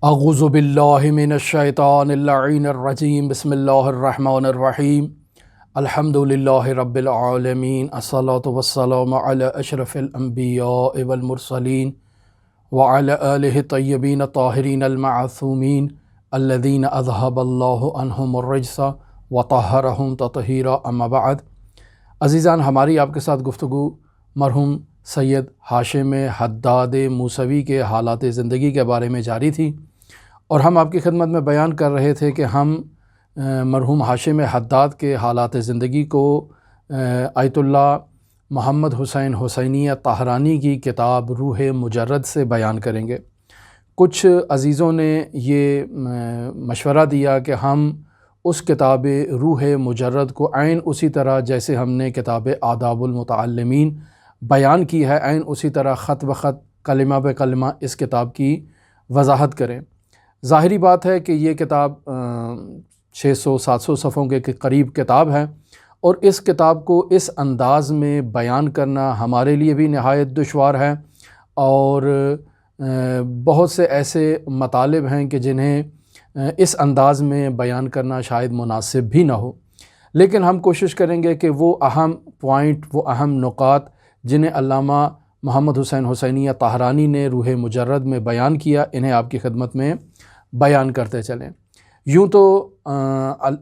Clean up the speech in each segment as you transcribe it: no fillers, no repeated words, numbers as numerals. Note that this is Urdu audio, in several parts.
اعوذ باللہ من الشیطان اللعین الرجیم بسم اللہ الرحمن الرحیم الحمد للہ رب العالمین الصلاۃ والسلام علی اشرف الانبیاء والمرسلین وعلی آلہ الطیبین الطاہرین المعصومین الذین اذہب اللہ عنہم الرجس وطہرہم تطہیرا اما بعد۔ عزیزان، ہماری آپ کے ساتھ گفتگو مرحوم سید ہاشم حداد موسوی کے حالات زندگی کے بارے میں جاری تھی، اور ہم آپ کی خدمت میں بیان کر رہے تھے کہ ہم مرحوم ہاشم حداد کے حالات زندگی کو آیت اللہ محمد حسین حسینیہ طاہرانی کی کتاب روح مجرد سے بیان کریں گے۔ کچھ عزیزوں نے یہ مشورہ دیا کہ ہم اس کتاب روح مجرد کو عین اسی طرح جیسے ہم نے کتاب آداب المتعلمین بیان کی ہے، عین اسی طرح خط بخط کلمہ بہ کلمہ اس کتاب کی وضاحت کریں۔ ظاہری بات ہے کہ یہ کتاب 600-700 صفحوں کے قریب کتاب ہے، اور اس کتاب کو اس انداز میں بیان کرنا ہمارے لیے بھی نہایت دشوار ہے، اور بہت سے ایسے مطالب ہیں کہ جنہیں اس انداز میں بیان کرنا شاید مناسب بھی نہ ہو، لیکن ہم کوشش کریں گے کہ وہ اہم پوائنٹ، وہ اہم نکات جنہیں علامہ محمد حسین حسینیہ طاہرانی نے روح مجرد میں بیان کیا، انہیں آپ کی خدمت میں بیان کرتے چلیں۔ یوں تو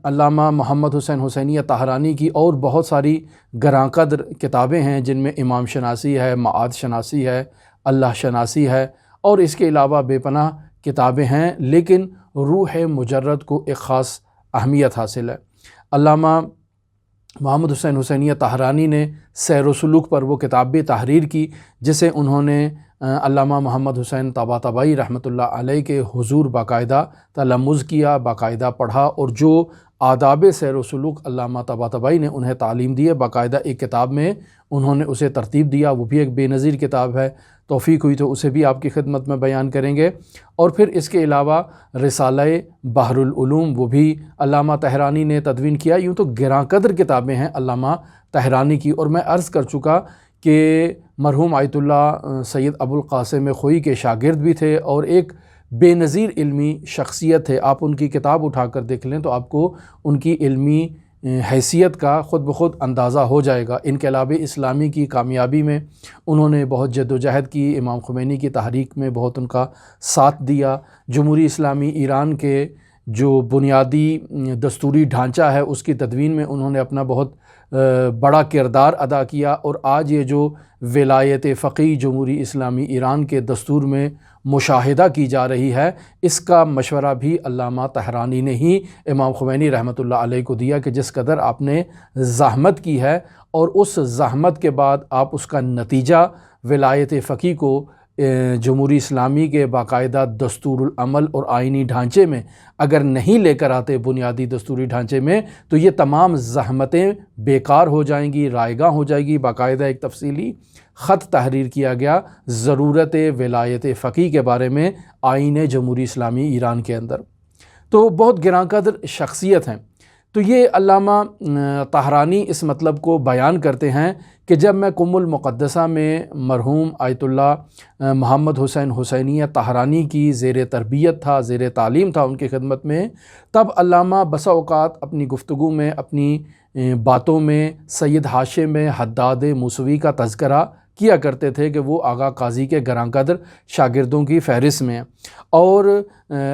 علامہ محمد حسین حسینیہ طاہرانی کی اور بہت ساری گراں قدر کتابیں ہیں، جن میں امام شناسی ہے، معاد شناسی ہے، اللہ شناسی ہے، اور اس کے علاوہ بے پناہ کتابیں ہیں، لیکن روح مجرد کو ایک خاص اہمیت حاصل ہے۔ علامہ محمد حسین حسینیہ طاہرانی نے سیر و سلوک پر وہ کتاب بھی تحریر کی، جسے انہوں نے علامہ محمد حسین طباطبائی رحمۃ اللہ علیہ کے حضور باقاعدہ تلمذ کیا، باقاعدہ پڑھا، اور جو آداب سیر و سلوک علامہ طباطبائی نے انہیں تعلیم دی ہے، باقاعدہ ایک کتاب میں انہوں نے اسے ترتیب دیا، وہ بھی ایک بے نظیر کتاب ہے۔ توفیق ہوئی تو اسے بھی آپ کی خدمت میں بیان کریں گے۔ اور پھر اس کے علاوہ رسالہ بحر العلوم، وہ بھی علامہ طاہرانی نے تدوین کیا۔ یوں تو گراں قدر کتابیں ہیں علامہ طاہرانی کی، اور میں عرض کر چکا کہ مرحوم آیت اللہ سید ابو القاسم خوئی کے شاگرد بھی تھے، اور ایک بے نظیر علمی شخصیت ہے۔ آپ ان کی کتاب اٹھا کر دیکھ لیں تو آپ کو ان کی علمی حیثیت کا خود بخود اندازہ ہو جائے گا۔ انقلاب اسلامی کی کامیابی میں انہوں نے بہت جد و جہد کی، امام خمینی کی تحریک میں بہت ان کا ساتھ دیا، جمہوری اسلامی ایران کے جو بنیادی دستوری ڈھانچہ ہے اس کی تدوین میں انہوں نے اپنا بہت بڑا کردار ادا کیا، اور آج یہ جو ولایت فقیہ جمہوری اسلامی ایران کے دستور میں مشاہدہ کی جا رہی ہے، اس کا مشورہ بھی علامہ طاہرانی نے ہی امام خمینی رحمۃ اللہ علیہ کو دیا، کہ جس قدر آپ نے زحمت کی ہے، اور اس زحمت کے بعد آپ اس کا نتیجہ ولایت فقیہ کو جمہوری اسلامی کے باقاعدہ دستور العمل اور آئینی ڈھانچے میں اگر نہیں لے کر آتے، بنیادی دستوری ڈھانچے میں، تو یہ تمام زحمتیں بیکار ہو جائیں گی، رائگاں ہو جائے گی۔ باقاعدہ ایک تفصیلی خط تحریر کیا گیا ضرورت ولایت فقیہ کے بارے میں آئین جمہوری اسلامی ایران کے اندر۔ تو بہت گراں قدر شخصیت ہیں۔ تو یہ علامہ طاہرانی اس مطلب کو بیان کرتے ہیں کہ جب میں قم المقدسہ میں مرحوم آیت اللہ محمد حسین حسینیہ طاہرانی کی زیر تربیت تھا، زیر تعلیم تھا ان کی خدمت میں، تب علامہ بسا اوقات اپنی گفتگو میں، اپنی باتوں میں سید ہاشم حداد موسوی کا تذکرہ کیا کرتے تھے کہ وہ آغا قاضی کے گراں قدر شاگردوں کی فہرست میں ہیں، اور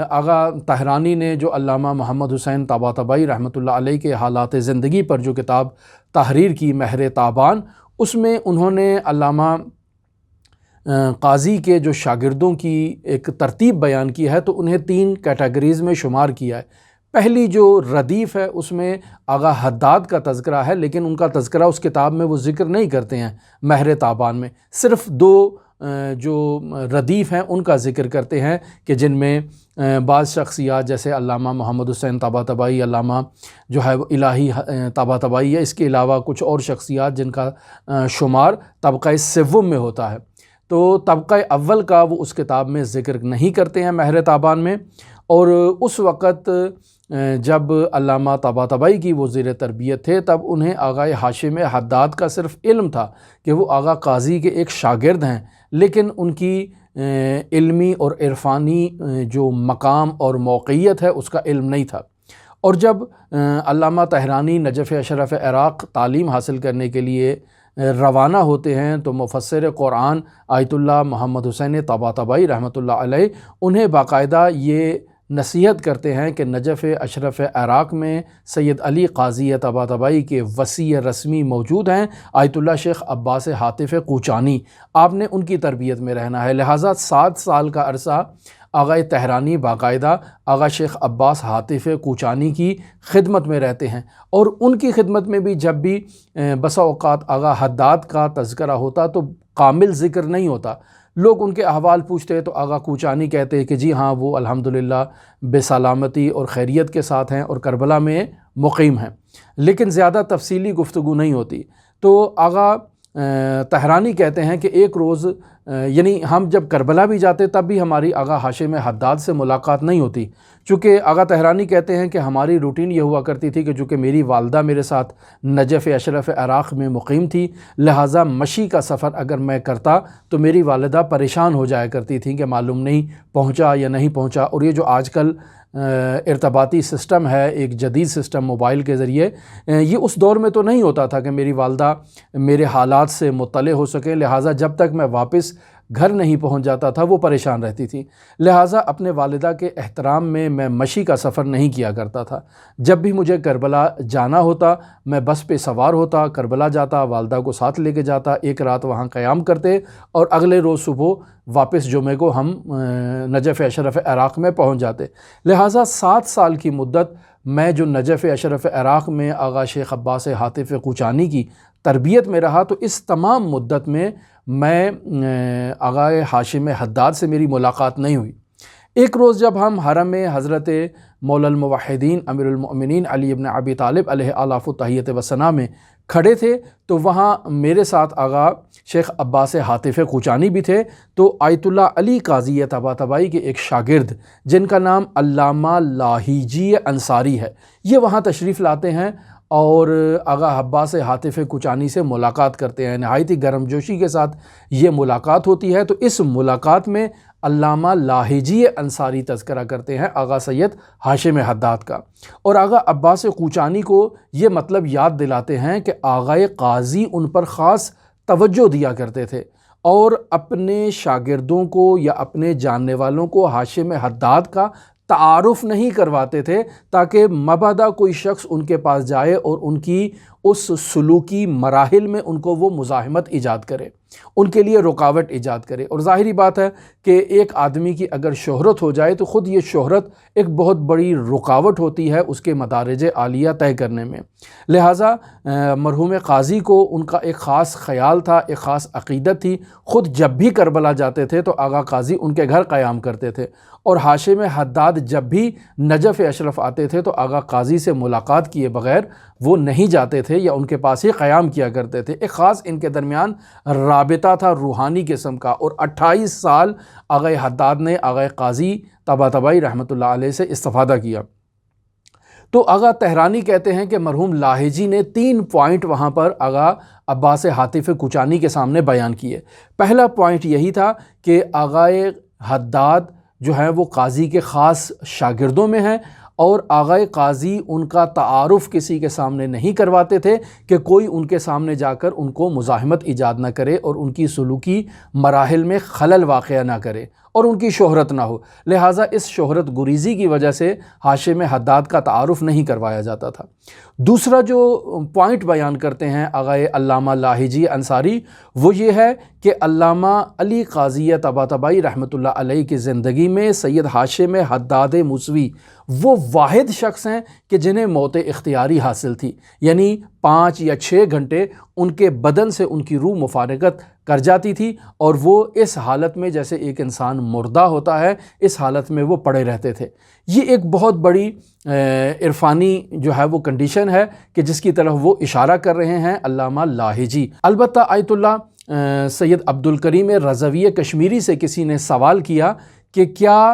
آغا طاہرانی نے جو علامہ محمد حسین طباطبائی رحمۃ اللہ علیہ کے حالات زندگی پر جو کتاب تحریر کی مہر تابان، اس میں انہوں نے علامہ قاضی کے جو شاگردوں کی ایک ترتیب بیان کی ہے، تو انہیں 3 کیٹیگریز میں شمار کیا ہے۔ پہلی جو ردیف ہے اس میں آغا حداد کا تذکرہ ہے، لیکن ان کا تذکرہ اس کتاب میں وہ ذکر نہیں کرتے ہیں مہر تابان میں، صرف 2 جو ردیف ہیں ان کا ذکر کرتے ہیں، کہ جن میں بعض شخصیات جیسے علامہ محمد حسین طباطبائی، علامہ جو ہے وہ الہی طباطبائی ہے، اس کے علاوہ کچھ اور شخصیات جن کا شمار طبقہ سوم میں ہوتا ہے، تو طبقہ اول کا وہ اس کتاب میں ذکر نہیں کرتے ہیں مہر تابان میں۔ اور اس وقت جب علامہ طباطبائی کی وہ زیر تربیت تھے، تب انہیں آغا ہاشم حداد کا صرف علم تھا کہ وہ آغا قاضی کے ایک شاگرد ہیں، لیکن ان کی علمی اور عرفانی جو مقام اور موقعیت ہے اس کا علم نہیں تھا۔ اور جب علامہ طحرانی نجف اشرف عراق تعلیم حاصل کرنے کے لیے روانہ ہوتے ہیں تو مفسر قرآن آیت اللہ محمد حسین طباطبائی رحمۃ اللہ علیہ انہیں باقاعدہ یہ نصیحت کرتے ہیں کہ نجف اشرف عراق میں سید علی قاضی طباطبائی کے وصی رسمی موجود ہیں، آیت اللہ شیخ عباس حاتف کوچانی، آپ نے ان کی تربیت میں رہنا ہے۔ لہٰذا 7 سال کا عرصہ آغا طحرانی باقاعدہ آغا شیخ عباس حاتف کوچانی کی خدمت میں رہتے ہیں، اور ان کی خدمت میں بھی جب بھی بسا اوقات آغا حداد کا تذکرہ ہوتا تو کامل ذکر نہیں ہوتا، لوگ ان کے احوال پوچھتے تو آغا کوچانی کہتے کہ جی ہاں وہ الحمدللہ بے سلامتی اور خیریت کے ساتھ ہیں اور کربلا میں مقیم ہیں، لیکن زیادہ تفصیلی گفتگو نہیں ہوتی۔ تو آغا طحرانی کہتے ہیں کہ ایک روز یعنی ہم جب کربلا بھی جاتے تب بھی ہماری آغا ہاشم حداد سے ملاقات نہیں ہوتی، چونکہ آغا طحرانی کہتے ہیں کہ ہماری روٹین یہ ہوا کرتی تھی کہ چونکہ میری والدہ میرے ساتھ نجف اشرف عراق میں مقیم تھی، لہٰذا مشی کا سفر اگر میں کرتا تو میری والدہ پریشان ہو جایا کرتی تھیں کہ معلوم نہیں پہنچا یا نہیں پہنچا۔ اور یہ جو آج کل ارتباطی سسٹم ہے، ایک جدید سسٹم موبائل کے ذریعے، یہ اس دور میں تو نہیں ہوتا تھا کہ میری والدہ میرے حالات سے مطلع ہو سکیں، لہٰذا جب تک میں واپس گھر نہیں پہنچ جاتا تھا وہ پریشان رہتی تھی، لہٰذا اپنے والدہ کے احترام میں مشی کا سفر نہیں کیا کرتا تھا۔ جب بھی مجھے کربلا جانا ہوتا میں بس پہ سوار ہوتا، کربلا جاتا، والدہ کو ساتھ لے کے جاتا، ایک رات وہاں قیام کرتے اور اگلے روز صبح واپس جمعے کو ہم نجف اشرف عراق میں پہنچ جاتے۔ لہٰذا 7 سال کی مدت میں جو نجف اشرف عراق میں آغا شیخ عباس حاتف کوچانی کی تربیت میں رہا، تو اس تمام مدت میں آغا ہاشم حداد سے میری ملاقات نہیں ہوئی۔ ایک روز جب ہم حرم میں حضرت مولا الموحدین امیر المؤمنین علی ابن ابی طالب علیہ آلاف التحیت و ثنا میں کھڑے تھے تو وہاں میرے ساتھ آغا شیخ عباس حاتف کوچانی بھی تھے، تو آیت اللہ علی قاضی طباطبائی کے ایک شاگرد جن کا نام علامہ لاہیجی انصاری ہے، یہ وہاں تشریف لاتے ہیں اور آغا عباس حاتف کوچانی سے ملاقات کرتے ہیں۔ نہایت ہی گرم جوشی کے ساتھ یہ ملاقات ہوتی ہے، تو اس ملاقات میں علامہ لاہیجی انصاری تذکرہ کرتے ہیں آغا سید ہاشم حداد کا، اور آغا عباس کوچانی کو یہ مطلب یاد دلاتے ہیں کہ آغا قاضی ان پر خاص توجہ دیا کرتے تھے اور اپنے شاگردوں کو یا اپنے جاننے والوں کو ہاشم حداد کا تعارف نہیں کرواتے تھے تاکہ مبادا کوئی شخص ان کے پاس جائے اور ان کی اس سلوکی مراحل میں ان کو وہ مزاحمت ایجاد کرے، ان کے لیے رکاوٹ ایجاد کرے۔ اور ظاہری بات ہے کہ ایک آدمی کی اگر شہرت ہو جائے تو خود یہ شہرت ایک بہت بڑی رکاوٹ ہوتی ہے اس کے مدارج عالیہ طے کرنے میں، لہٰذا مرحوم قاضی کو ان کا ایک خاص خیال تھا، ایک خاص عقیدت تھی۔ خود جب بھی کربلا جاتے تھے تو آغا قاضی ان کے گھر قیام کرتے تھے، اور ہاشم حداد جب بھی نجف اشرف آتے تھے تو آغا قاضی سے ملاقات کیے بغیر وہ نہیں جاتے تھے یا ان کے پاس ہی قیام کیا کرتے تھے۔ ایک خاص ان کے درمیان رابطہ تھا روحانی قسم کا، اور 28 سال آغا حداد نے آغا قاضی طباطبائی رحمۃ اللہ علیہ سے استفادہ کیا۔ تو آغا طحرانی کہتے ہیں کہ مرحوم لاہیجی نے 3 پوائنٹ وہاں پر آغا عباس حاتف کوچانی کے سامنے بیان کیے۔ پہلا پوائنٹ یہی تھا کہ آغا حداد جو ہیں وہ قاضی کے خاص شاگردوں میں ہیں، اور آغا قاضی ان کا تعارف کسی کے سامنے نہیں کرواتے تھے کہ کوئی ان کے سامنے جا کر ان کو مزاحمت ایجاد نہ کرے اور ان کی سلوکی مراحل میں خلل واقع نہ کرے اور ان کی شہرت نہ ہو، لہٰذا اس شہرت گریزی کی وجہ سے ہاشم حداد کا تعارف نہیں کروایا جاتا تھا۔ دوسرا جو پوائنٹ بیان کرتے ہیں آغا علامہ لاہیجی انصاری وہ یہ ہے کہ علامہ علی قاضی طباطبائی رحمۃ اللہ علیہ کی زندگی میں سید ہاشم حداد موسوی وہ واحد شخص ہیں کہ جنہیں موت اختیاری حاصل تھی، یعنی 5 یا 6 گھنٹے ان کے بدن سے ان کی روح مفارقت کر جاتی تھی اور وہ اس حالت میں جیسے ایک انسان مردہ ہوتا ہے اس حالت میں وہ پڑے رہتے تھے۔ یہ ایک بہت بڑی عرفانی جو ہے وہ کنڈیشن ہے کہ جس کی طرف وہ اشارہ کر رہے ہیں علامہ لاہیجی۔ البتہ آیت اللہ سید عبدالکریم رضوی کشمیری سے کسی نے سوال کیا کہ کیا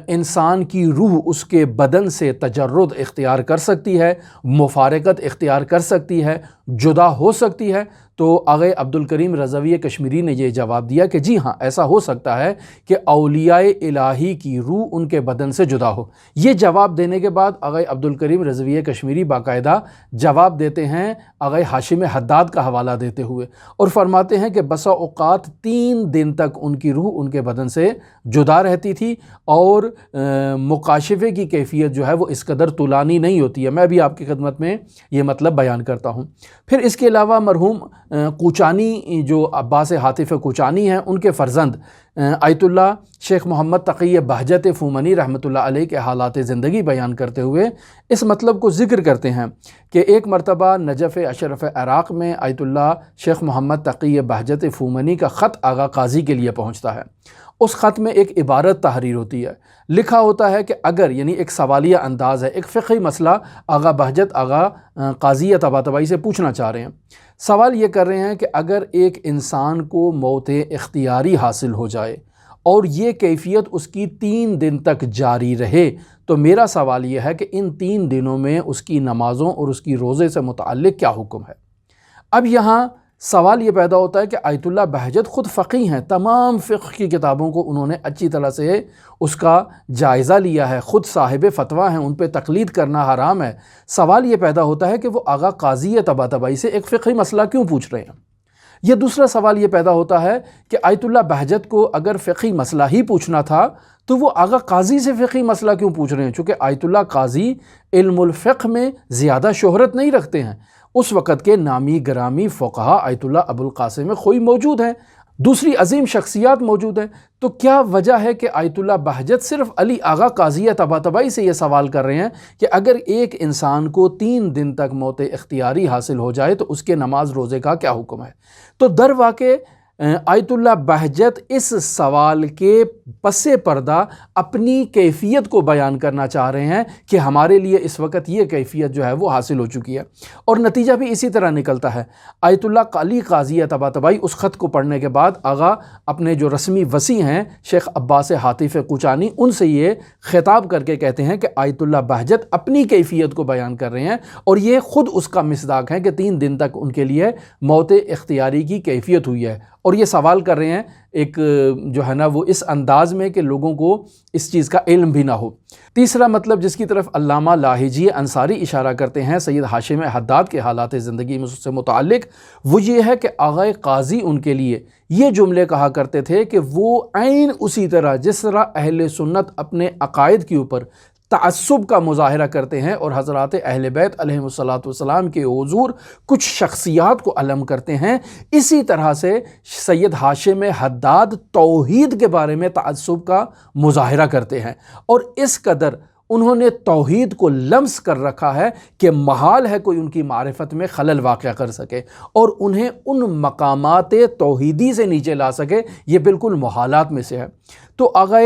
انسان کی روح اس کے بدن سے تجرد اختیار کر سکتی ہے، مفارقت اختیار کر سکتی ہے، جدا ہو سکتی ہے؟ تو آغا عبدالکریم رضوی کشمیری نے یہ جواب دیا کہ جی ہاں، ایسا ہو سکتا ہے کہ اولیاء الہی کی روح ان کے بدن سے جدا ہو۔ یہ جواب دینے کے بعد آغا عبدالکریم رضوی کشمیری باقاعدہ جواب دیتے ہیں آغا ہاشم حداد کا حوالہ دیتے ہوئے، اور فرماتے ہیں کہ بسا اوقات 3 دن تک ان کی روح ان کے بدن سے جدا رہتی تھی، اور مکاشفے کی کیفیت جو ہے وہ اس قدر طولانی نہیں ہوتی ہے۔ میں بھی آپ کی خدمت میں یہ مطلب بیان کرتا ہوں۔ پھر اس کے علاوہ مرحوم کوچانی جو عباس حاتف کوچانی ہیں، ان کے فرزند آیت اللہ شیخ محمد تقی بہجت فومنی رحمۃ اللہ علیہ کے حالات زندگی بیان کرتے ہوئے اس مطلب کو ذکر کرتے ہیں کہ ایک مرتبہ نجف اشرف عراق میں آیت اللہ شیخ محمد تقی بہجت فومنی کا خط آغا قاضی کے لیے پہنچتا ہے۔ اس خط میں ایک عبارت تحریر ہوتی ہے، لکھا ہوتا ہے کہ اگر، یعنی ایک سوالیہ انداز ہے، ایک فقہی مسئلہ آغا بہجت آغا قاضی طباطبائی سے پوچھنا چاہ رہے ہیں۔ سوال یہ کر رہے ہیں کہ اگر ایک انسان کو موت اختیاری حاصل ہو جائے اور یہ کیفیت اس کی 3 دن تک جاری رہے، تو میرا سوال یہ ہے کہ ان 3 دنوں میں اس کی نمازوں اور اس کی روزے سے متعلق کیا حکم ہے۔ اب یہاں سوال یہ پیدا ہوتا ہے کہ آیت اللہ بہجت خود فقیہ ہیں، تمام فقہ کی کتابوں کو انہوں نے اچھی طرح سے اس کا جائزہ لیا ہے، خود صاحب فتویٰ ہیں، ان پہ تقلید کرنا حرام ہے۔ سوال یہ پیدا ہوتا ہے کہ وہ آغا قاضی طباطبائی سے ایک فقہی مسئلہ کیوں پوچھ رہے ہیں؟ یہ دوسرا سوال یہ پیدا ہوتا ہے کہ آیت اللہ بہجت کو اگر فقہی مسئلہ ہی پوچھنا تھا تو وہ آغا قاضی سے فقہی مسئلہ کیوں پوچھ رہے ہیں؟ چونکہ آیت اللہ قاضی علم الفقہ میں زیادہ شہرت نہیں رکھتے ہیں۔ اس وقت کے نامی گرامی فقہا آیت اللہ ابوالقاسم خوئی موجود ہیں، دوسری عظیم شخصیات موجود ہیں، تو کیا وجہ ہے کہ آیت اللہ بہجت صرف علی آغا قاضی طباطبائی سے یہ سوال کر رہے ہیں کہ اگر ایک انسان کو 3 دن تک موت اختیاری حاصل ہو جائے تو اس کے نماز روزے کا کیا حکم ہے؟ تو در واقع آیت اللہ بہجت اس سوال کے پس پردہ اپنی کیفیت کو بیان کرنا چاہ رہے ہیں کہ ہمارے لیے اس وقت یہ کیفیت جو ہے وہ حاصل ہو چکی ہے، اور نتیجہ بھی اسی طرح نکلتا ہے۔ آیت اللہ علی قاضی طباطبائی اس خط کو پڑھنے کے بعد آغا اپنے جو رسمی وصی ہیں شیخ عباس حاتف کوچانی، ان سے یہ خطاب کر کے کہتے ہیں کہ آیت اللہ بہجت اپنی کیفیت کو بیان کر رہے ہیں، اور یہ خود اس کا مصداق ہے کہ 3 دن تک ان کے لیے موت اختیاری کی کیفیت ہوئی ہے، اور یہ سوال کر رہے ہیں ایک جو ہے نا وہ اس انداز میں کہ لوگوں کو اس چیز کا علم بھی نہ ہو۔ تیسرا مطلب جس کی طرف علامہ لاہجی انصاری اشارہ کرتے ہیں سید ہاشم حداد کے حالات زندگی میں سے متعلق، وہ یہ ہے کہ آغا قاضی ان کے لیے یہ جملے کہا کرتے تھے کہ وہ عین اسی طرح جس طرح اہل سنت اپنے عقائد کے اوپر تعصب کا مظاہرہ کرتے ہیں اور حضرات اہل بیت علیہم السلام کے حضور کچھ شخصیات کو علم کرتے ہیں، اسی طرح سے سید ہاشم حداد توحید کے بارے میں تعصب کا مظاہرہ کرتے ہیں، اور اس قدر انہوں نے توحید کو لمس کر رکھا ہے کہ محال ہے کوئی ان کی معرفت میں خلل واقع کر سکے اور انہیں ان مقامات توحیدی سے نیچے لا سکے، یہ بالکل محالات میں سے ہے۔ تو آغا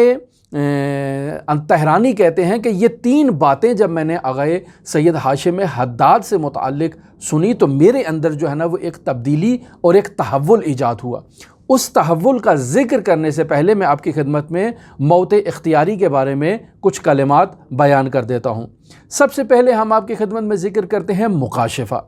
تہرانی کہتے ہیں کہ یہ 3 باتیں جب میں نے آغا سید ہاشم حداد سے متعلق سنی تو میرے اندر جو ہے نا وہ ایک تبدیلی اور ایک تحول ایجاد ہوا۔ اس تحول کا ذکر کرنے سے پہلے میں آپ کی خدمت میں موت اختیاری کے بارے میں کچھ کلمات بیان کر دیتا ہوں۔ سب سے پہلے ہم آپ کی خدمت میں ذکر کرتے ہیں مکاشفہ۔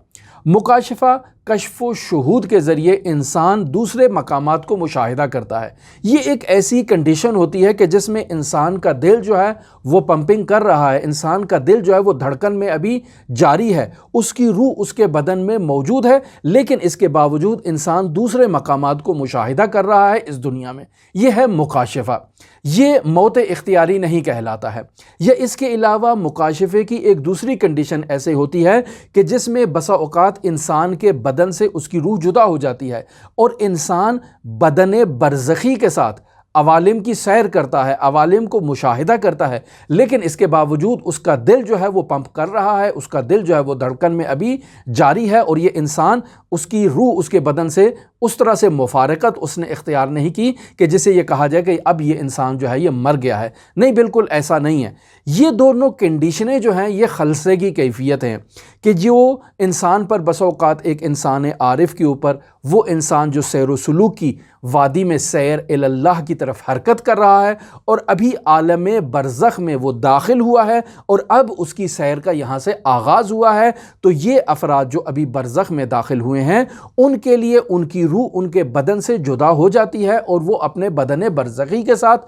مکاشفہ کشف و شہود کے ذریعے انسان دوسرے مقامات کو مشاہدہ کرتا ہے۔ یہ ایک ایسی کنڈیشن ہوتی ہے کہ جس میں انسان کا دل جو ہے وہ پمپنگ کر رہا ہے، انسان کا دل جو ہے وہ دھڑکن میں ابھی جاری ہے، اس کی روح اس کے بدن میں موجود ہے، لیکن اس کے باوجود انسان دوسرے مقامات کو مشاہدہ کر رہا ہے اس دنیا میں۔ یہ ہے مکاشفہ، یہ موت اختیاری نہیں کہلاتا ہے۔ یہ اس کے علاوہ مکاشفے کی ایک دوسری کنڈیشن ایسے ہوتی ہے کہ جس میں بسا اوقات انسان کے بدن سے اس کی روح جدا ہو جاتی ہے اور انسان بدن برزخی کے ساتھ عوالم کی سیر کرتا ہے، عوالم کو مشاہدہ کرتا ہے، لیکن اس کے باوجود اس کا دل جو ہے وہ پمپ کر رہا ہے، اس کا دل جو ہے وہ دھڑکن میں ابھی جاری ہے، اور یہ انسان اس کی روح اس کے بدن سے اس طرح سے مفارقت اس نے اختیار نہیں کی کہ جسے یہ کہا جائے کہ اب یہ انسان جو ہے یہ مر گیا ہے۔ نہیں، بالکل ایسا نہیں ہے۔ یہ دونوں کنڈیشنیں جو ہیں یہ خلسے کی کیفیت ہیں کہ جو انسان پر بس اوقات ایک انسان عارف کے اوپر وہ انسان جو سیر و سلوک کی وادی میں سیر اللہ کی طرف حرکت کر رہا ہے اور ابھی عالم برزخ میں وہ داخل ہوا ہے اور اب اس کی سیر کا یہاں سے آغاز ہوا ہے۔ تو یہ افراد جو ابھی برزخ میں داخل ہوئے ہیں ان کے لیے ان کی روح ان کے بدن سے جدا ہو جاتی ہے اور وہ اپنے بدن برزخی کے ساتھ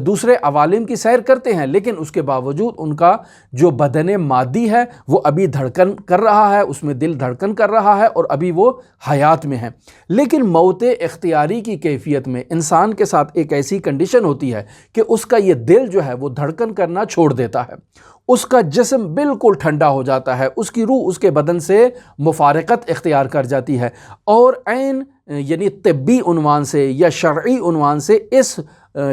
دوسرے عوالم کی سیر کرتے ہیں، لیکن اس کے باوجود ان کا جو بدن مادی ہے وہ ابھی دھڑکن کر رہا ہے، اس میں دل دھڑکن کر رہا ہے اور ابھی وہ حیات میں ہے۔ لیکن موت اختیاری کی کیفیت میں انسان کے ساتھ ایک ایسی کنڈیشن ہوتی ہے کہ اس کا یہ دل جو ہے وہ دھڑکن کرنا چھوڑ دیتا ہے، اس کا جسم بالکل ٹھنڈا ہو جاتا ہے، اس کی روح اس کے بدن سے مفارقت اختیار کر جاتی ہے، اور عین یعنی طبی عنوان سے یا شرعی عنوان سے اس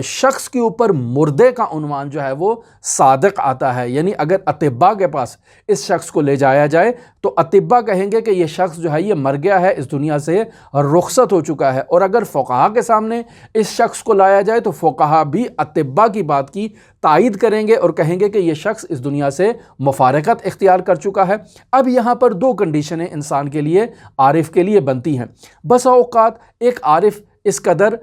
شخص کے اوپر مردے کا عنوان جو ہے وہ صادق آتا ہے۔ یعنی اگر اطباء کے پاس اس شخص کو لے جایا جائے تو اطباء کہیں گے کہ یہ شخص جو ہے یہ مر گیا ہے، اس دنیا سے رخصت ہو چکا ہے، اور اگر فقہا کے سامنے اس شخص کو لایا جائے تو فقہا بھی اطباء کی بات کی تائید کریں گے اور کہیں گے کہ یہ شخص اس دنیا سے مفارقت اختیار کر چکا ہے۔ اب یہاں پر دو کنڈیشنیں انسان کے لیے، عارف کے لیے بنتی ہیں۔ بسا اوقات ایک عارف اس قدر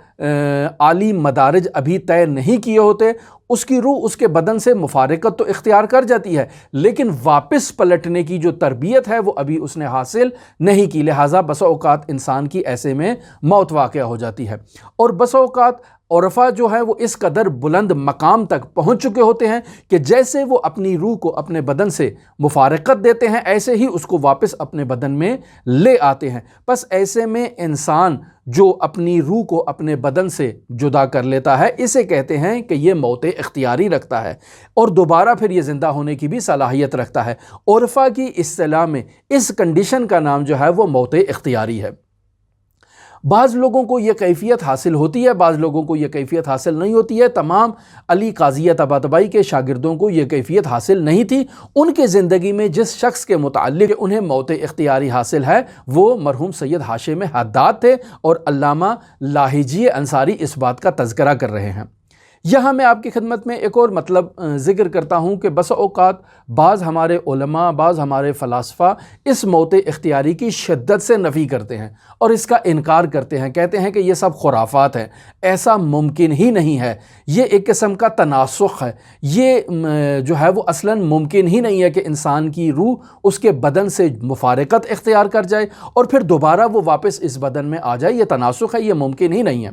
عالی مدارج ابھی طے نہیں کیے ہوتے، اس کی روح اس کے بدن سے مفارقت تو اختیار کر جاتی ہے لیکن واپس پلٹنے کی جو تربیت ہے وہ ابھی اس نے حاصل نہیں کی، لہٰذا بسا اوقات انسان کی ایسے میں موت واقع ہو جاتی ہے۔ اور بسا اوقات عرفا جو ہے وہ اس قدر بلند مقام تک پہنچ چکے ہوتے ہیں کہ جیسے وہ اپنی روح کو اپنے بدن سے مفارقت دیتے ہیں ایسے ہی اس کو واپس اپنے بدن میں لے آتے ہیں۔ بس ایسے میں انسان جو اپنی روح کو اپنے بدن سے جدا کر لیتا ہے اسے کہتے ہیں کہ یہ موت اختیاری رکھتا ہے اور دوبارہ پھر یہ زندہ ہونے کی بھی صلاحیت رکھتا ہے۔ عرفا کی اصطلاح میں اس کنڈیشن کا نام جو ہے وہ موت اختیاری ہے۔ بعض لوگوں کو یہ کیفیت حاصل ہوتی ہے، بعض لوگوں کو یہ کیفیت حاصل نہیں ہوتی ہے۔ تمام علی قاضیہ طباطبائی کے شاگردوں کو یہ کیفیت حاصل نہیں تھی۔ ان کے زندگی میں جس شخص کے متعلق انہیں موت اختیاری حاصل ہے وہ مرحوم سید ہاشم حداد تھے، اور علامہ لاہیجی انصاری اس بات کا تذکرہ کر رہے ہیں۔ یہاں میں آپ کی خدمت میں ایک اور مطلب ذکر کرتا ہوں کہ بسا اوقات بعض ہمارے علماء، بعض ہمارے فلاسفہ اس موت اختیاری کی شدت سے نفی کرتے ہیں اور اس کا انکار کرتے ہیں، کہتے ہیں کہ یہ سب خرافات ہیں، ایسا ممکن ہی نہیں ہے، یہ ایک قسم کا تناسخ ہے، یہ جو ہے وہ اصلاً ممکن ہی نہیں ہے کہ انسان کی روح اس کے بدن سے مفارقت اختیار کر جائے اور پھر دوبارہ وہ واپس اس بدن میں آ جائے، یہ تناسخ ہے، یہ ممکن ہی نہیں ہے۔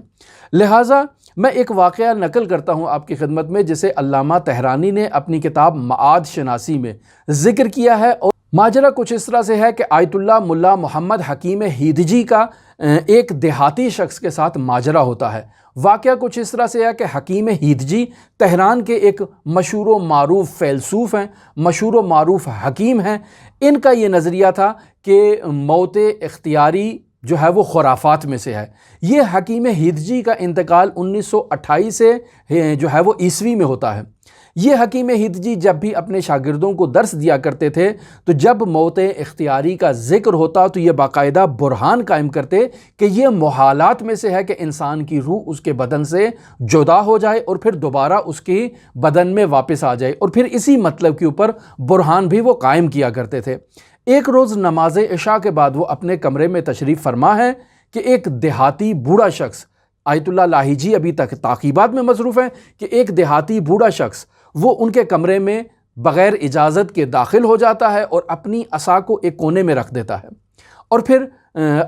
لہٰذا میں ایک واقعہ نقل کرتا ہوں آپ کی خدمت میں جسے علامہ طحرانی نے اپنی کتاب معاد شناسی میں ذکر کیا ہے، اور ماجرا کچھ اس طرح سے ہے کہ آیت اللہ ملا محمد حکیم ہیدجی کا ایک دیہاتی شخص کے ساتھ ماجرا ہوتا ہے۔ واقعہ کچھ اس طرح سے ہے کہ حکیم ہیدجی تہران کے ایک مشہور و معروف فیلسوف ہیں، مشہور و معروف حکیم ہیں۔ ان کا یہ نظریہ تھا کہ موت اختیاری جو ہے وہ خرافات میں سے ہے۔ یہ حکیم ہیدجی کا انتقال 1928 سے جو ہے وہ عیسوی میں ہوتا ہے۔ یہ حکیم ہیدجی جب بھی اپنے شاگردوں کو درس دیا کرتے تھے تو جب موت اختیاری کا ذکر ہوتا تو یہ باقاعدہ برہان قائم کرتے کہ یہ محالات میں سے ہے کہ انسان کی روح اس کے بدن سے جدا ہو جائے اور پھر دوبارہ اس کی بدن میں واپس آ جائے، اور پھر اسی مطلب کے اوپر برہان بھی وہ قائم کیا کرتے تھے۔ ایک روز نماز عشاء کے بعد وہ اپنے کمرے میں تشریف فرما ہے کہ ایک دیہاتی بوڑھا شخص، آیت اللہ لاہیجی ابھی تک تعقیبات میں مصروف ہیں کہ ایک دیہاتی بوڑھا شخص وہ ان کے کمرے میں بغیر اجازت کے داخل ہو جاتا ہے اور اپنی عصا کو ایک کونے میں رکھ دیتا ہے، اور پھر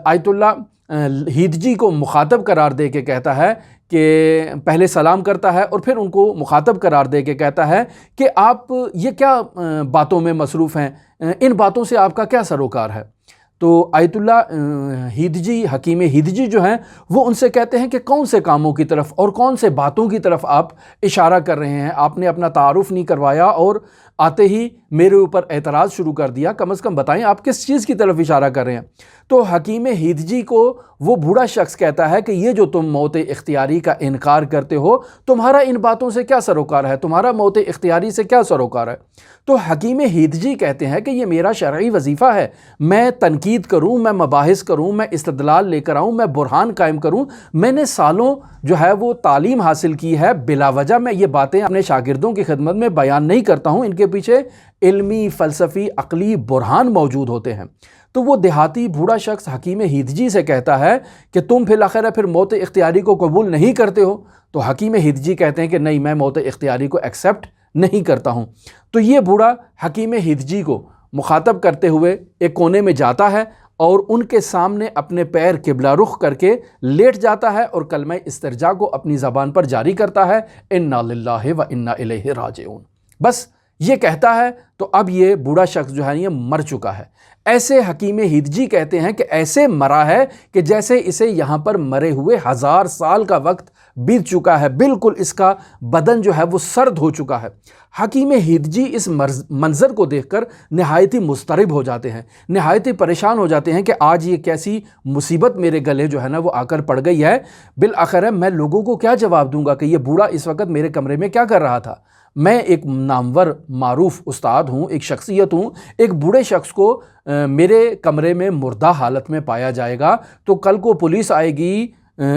آیت اللہ ہیدجی کو مخاطب قرار دے کے کہتا ہے کہ پہلے سلام کرتا ہے اور پھر ان کو مخاطب قرار دے کے کہتا ہے کہ آپ یہ کیا باتوں میں مصروف ہیں، ان باتوں سے آپ کا کیا سروکار ہے؟ تو آیت اللہ ہیدجی، حکیم ہیدجی جو ہیں وہ ان سے کہتے ہیں کہ کون سے کاموں کی طرف اور کون سے باتوں کی طرف آپ اشارہ کر رہے ہیں؟ آپ نے اپنا تعارف نہیں کروایا اور آتے ہی میرے اوپر اعتراض شروع کر دیا، کم از کم بتائیں آپ کس چیز کی طرف اشارہ کر رہے ہیں؟ تو حکیم ہیدجی کو وہ بوڑھا شخص کہتا ہے کہ یہ جو تم موت اختیاری کا انکار کرتے ہو، تمہارا ان باتوں سے کیا سروکار ہے؟ تمہارا موت اختیاری سے کیا سروکار ہے؟ تو حکیم ہیدجی کہتے ہیں کہ یہ میرا شرعی وظیفہ ہے، میں تنقید کروں، میں مباحث کروں، میں استدلال لے کر آؤں، میں برہان قائم کروں۔ میں نے سالوں جو ہے وہ تعلیم حاصل کی ہے، بلا وجہ میں یہ باتیں اپنے شاگردوں کی خدمت میں بیان نہیں کرتا ہوں، ان کے پیچھے علمی، فلسفی، عقلی برہان موجود ہوتے ہیں۔ تو وہ دیہاتی بوڑھا شخص حکیم ہیدجی سے کہتا ہے کہ تم پھر آخر پھر موت اختیاری کو قبول نہیں کرتے ہو؟ تو حکیم ہیدجی کہتے ہیں کہ نہیں، میں موت اختیاری کو ایکسیپٹ نہیں کرتا ہوں۔ تو یہ بوڑھا حکیم ہیدجی کو مخاطب کرتے ہوئے ایک کونے میں جاتا ہے اور ان کے سامنے اپنے پیر قبلہ رخ کر کے لیٹ جاتا ہے اور کلمہ استرجاع کو اپنی زبان پر جاری کرتا ہے، انا للہ و انا الیہ راجعون۔ بس یہ کہتا ہے تو اب یہ بوڑھا شخص جو ہے یہ مر چکا ہے۔ ایسے حکیم ہیدجی کہتے ہیں کہ ایسے مرا ہے کہ جیسے اسے یہاں پر مرے ہوئے 1000 سال کا وقت بیت چکا ہے، بالکل اس کا بدن جو ہے وہ سرد ہو چکا ہے۔ حکیم ہیدجی اس منظر کو دیکھ کر نہایت ہی مضطرب ہو جاتے ہیں، نہایت ہی پریشان ہو جاتے ہیں کہ آج یہ کیسی مصیبت میرے گلے جو ہے نا وہ آ کر پڑ گئی ہے۔ بالآخر میں لوگوں کو کیا جواب دوں گا کہ یہ بوڑھا اس وقت میرے کمرے میں کیا کر رہا تھا؟ میں ایک نامور معروف استاد ہوں، ایک شخصیت ہوں، ایک بوڑھے شخص کو میرے کمرے میں مردہ حالت میں پایا جائے گا تو کل کو پولیس آئے گی،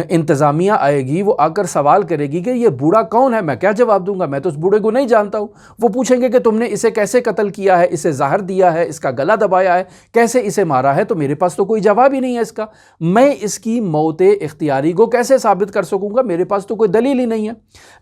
انتظامیہ آئے گی، وہ آ کر سوال کرے گی کہ یہ بوڑھا کون ہے؟ میں کیا جواب دوں گا؟ میں تو اس بوڑھے کو نہیں جانتا ہوں۔ وہ پوچھیں گے کہ تم نے اسے کیسے قتل کیا ہے، اسے زہر دیا ہے، اس کا گلا دبایا ہے، کیسے اسے مارا ہے؟ تو میرے پاس تو کوئی جواب ہی نہیں ہے اس کا۔ میں اس کی موت اختیاری کو کیسے ثابت کر سکوں گا؟ میرے پاس تو کوئی دلیل ہی نہیں ہے۔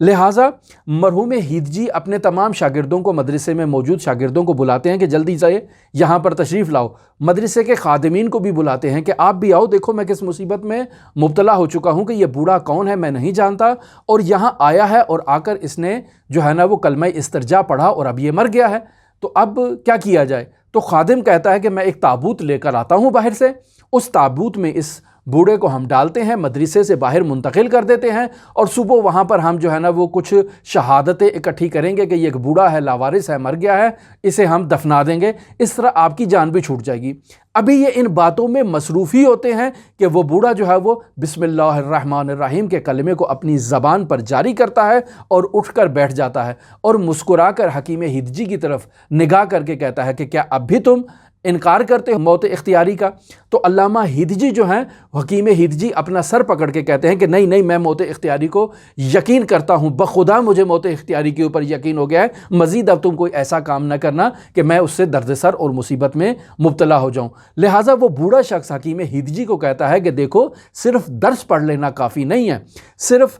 لہٰذا مرحوم ہیدجی اپنے تمام شاگردوں کو، مدرسے میں موجود شاگردوں کو بلاتے ہیں کہ جلدی سے یہاں پر تشریف لاؤ۔ مدرسے کے خادمین کو بھی بلاتے ہیں کہ آپ بھی آؤ، دیکھو میں کس مصیبت میں مبتلا ہو چکا ہوں کہ یہ بوڑھا کون ہے میں نہیں جانتا، اور یہاں آیا ہے اور آ کر اس نے جو ہے نا وہ کلمہ استرجاع پڑھا اور اب یہ مر گیا ہے، تو اب کیا کیا جائے؟ تو خادم کہتا ہے کہ میں ایک تابوت لے کر آتا ہوں باہر سے، اس تابوت میں اس بوڑھے کو ہم ڈالتے ہیں، مدرسے سے باہر منتقل کر دیتے ہیں، اور صبح وہاں پر ہم جو ہے نا وہ کچھ شہادتیں اکٹھی کریں گے کہ یہ ایک بوڑھا ہے، لاوارث ہے، مر گیا ہے، اسے ہم دفنا دیں گے، اس طرح آپ کی جان بھی چھوٹ جائے گی۔ ابھی یہ ان باتوں میں مصروف ہی ہوتے ہیں کہ وہ بوڑھا جو ہے وہ بسم اللہ الرحمن الرحیم کے کلمے کو اپنی زبان پر جاری کرتا ہے اور اٹھ کر بیٹھ جاتا ہے اور مسکرا کر حکیم ہیدجی کی طرف نگاہ کر کے کہتا ہے کہ کیا اب بھی تم انکار کرتے ہو موت اختیاری کا؟ تو علامہ ہیدجی جو ہیں، حکیم ہیدجی اپنا سر پکڑ کے کہتے ہیں کہ نہیں نہیں، میں موت اختیاری کو یقین کرتا ہوں، بخدا مجھے موت اختیاری کے اوپر یقین ہو گیا ہے، مزید اب تم کوئی ایسا کام نہ کرنا کہ میں اس سے درد سر اور مصیبت میں مبتلا ہو جاؤں۔ لہٰذا وہ بوڑھا شخص حکیم ہیدجی کو کہتا ہے کہ دیکھو، صرف درس پڑھ لینا کافی نہیں ہے، صرف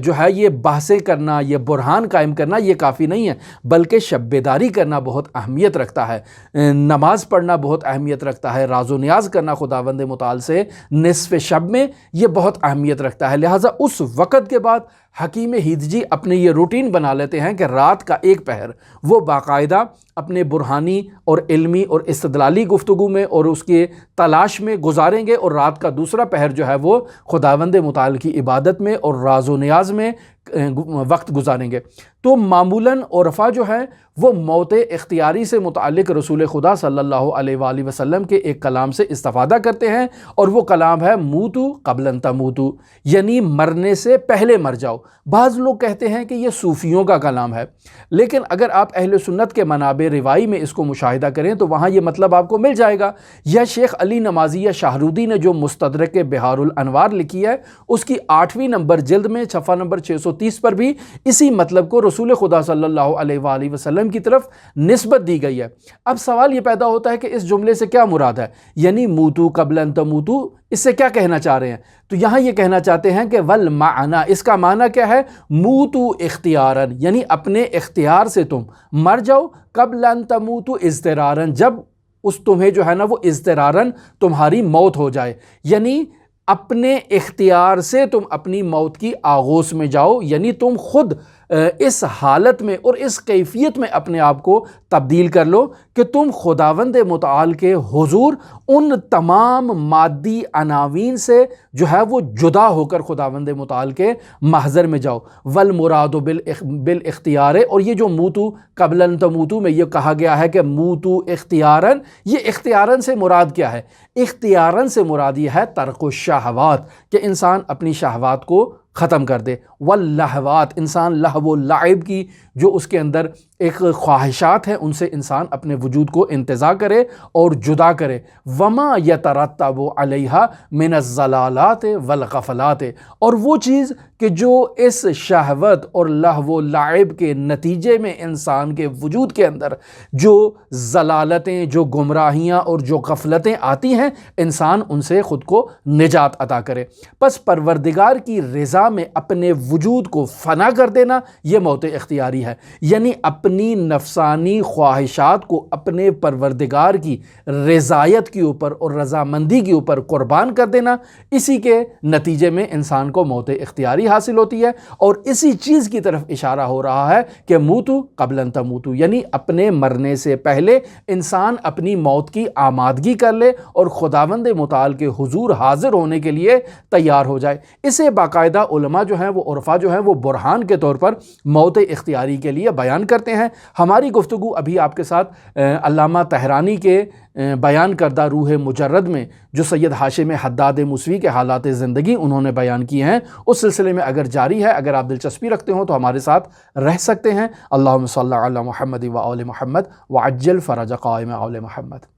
جو ہے یہ بحثیں کرنا، یہ برہان قائم کرنا یہ کافی نہیں ہے، بلکہ شب بیداری کرنا بہت اہمیت رکھتا ہے، نماز پڑھنا بہت اہمیت رکھتا ہے، راز و نیاز کرنا خداوند متعال سے نصف شب میں یہ بہت اہمیت رکھتا ہے۔ لہٰذا اس وقت کے بعد حکیم ہیدجی اپنے یہ روٹین بنا لیتے ہیں کہ رات کا ایک پہر وہ باقاعدہ اپنے برہانی اور علمی اور استدلالی گفتگو میں اور اس کے تلاش میں گزاریں گے، اور رات کا دوسرا پہر جو ہے وہ خداوند متعال کی عبادت میں اور راز و نیاز میں وقت گزاریں گے۔ تو معمولاً عرفا جو ہے وہ موت اختیاری سے متعلق رسول خدا صلی اللہ علیہ وآلہ وسلم کے ایک کلام سے استفادہ کرتے ہیں، اور وہ کلام ہے موتو قبل ان تموتو، یعنی مرنے سے پہلے مر جاؤ۔ بعض لوگ کہتے ہیں کہ یہ صوفیوں کا کلام ہے، لیکن اگر آپ اہل سنت کے منابع روائی میں اس کو مشاہدہ کریں تو وہاں یہ مطلب آپ کو مل جائے گا۔ یا شیخ علی نمازی یا شاہرودی نے جو مستدرک بہار الانوار لکھی ہے، اس کی 8ویں نمبر جلد میں صفحہ نمبر 630 پر بھی اسی مطلب کو رسول خدا صلی اللہ علیہ وآلہ وسلم کی طرف نسبت دی گئی ہے۔ اب سوال یہ پیدا ہوتا ہے کہ اس جملے سے کیا مراد ہے؟ یعنی موتو قبل ان تموتو، اس سے کیا کہنا چاہ رہے ہیں؟ تو یہاں یہ کہنا چاہتے ہیں کہ والمعنی، اس کا معنی کیا ہے؟ موتو اختیاراً، یعنی اپنے اختیار سے تم مر جاؤ، قبل ان تموتو اضطراراً، جب اس تمہیں جو ہے نا وہ اضطراراً تمہاری موت ہو جائے، یعنی اپنے اختیار سے تم اپنی موت کی آغوش میں جاؤ، یعنی تم خود اس حالت میں اور اس کیفیت میں اپنے آپ کو تبدیل کر لو کہ تم خداوند متعال کے حضور ان تمام مادی عناوین سے جو ہے وہ جدا ہو کر خداوند متعال کے محضر میں جاؤ۔ والمراد بالاختیار، اور یہ جو موتو قبل ان تموتو میں یہ کہا گیا ہے کہ موتو اختیاراً، یہ اختیاراً سے مراد کیا ہے؟ اختیاراً سے مراد یہ ہے ترک الشہوات، کہ انسان اپنی شہوات کو ختم کر دے، واللہوات، انسان لہو و لعب کی جو اس کے اندر ایک خواہشات ہیں، ان سے انسان اپنے وجود کو انتزاع کرے اور جدا کرے۔ وما یترتب علیہا من الضلالات والغفلات، اور وہ چیز کہ جو اس شہوت اور لہو و لعب کے نتیجے میں انسان کے وجود کے اندر جو ضلالتیں، جو گمراہیاں اور جو غفلتیں آتی ہیں، انسان ان سے خود کو نجات عطا کرے۔ پس پروردگار کی رضا میں اپنے وجود کو فنا کر دینا یہ موت اختیاری ہے، یعنی اپنی نفسانی خواہشات کو اپنے پروردگار کی رضایت کے اوپر اور رضامندی کے اوپر قربان کر دینا، اسی کے نتیجے میں انسان کو موت اختیاری حاصل ہوتی ہے۔ اور اسی چیز کی طرف اشارہ ہو رہا ہے کہ موتو قبل ان تموتو، یعنی اپنے مرنے سے پہلے انسان اپنی موت کی آمادگی کر لے اور خداوند متعال کے حضور حاضر ہونے کے لیے تیار ہو جائے۔ اسے باقاعدہ علماء جو ہیں وہ عرفا جو ہیں وہ برہان کے طور پر موت اختیاری کے لیے بیان کرتے ہیں۔ ہماری گفتگو ابھی آپ کے ساتھ علامہ طحرانی کے بیان کردہ روح مجرد میں جو سید ہاشم حداد موسوی کے حالات زندگی انہوں نے بیان کیے ہیں، اس سلسلے میں اگر جاری ہے، اگر آپ دلچسپی رکھتے ہوں تو ہمارے ساتھ رہ سکتے ہیں۔ اللہم صلی علی محمد و آل محمد وعجل فرج قائم آل محمد۔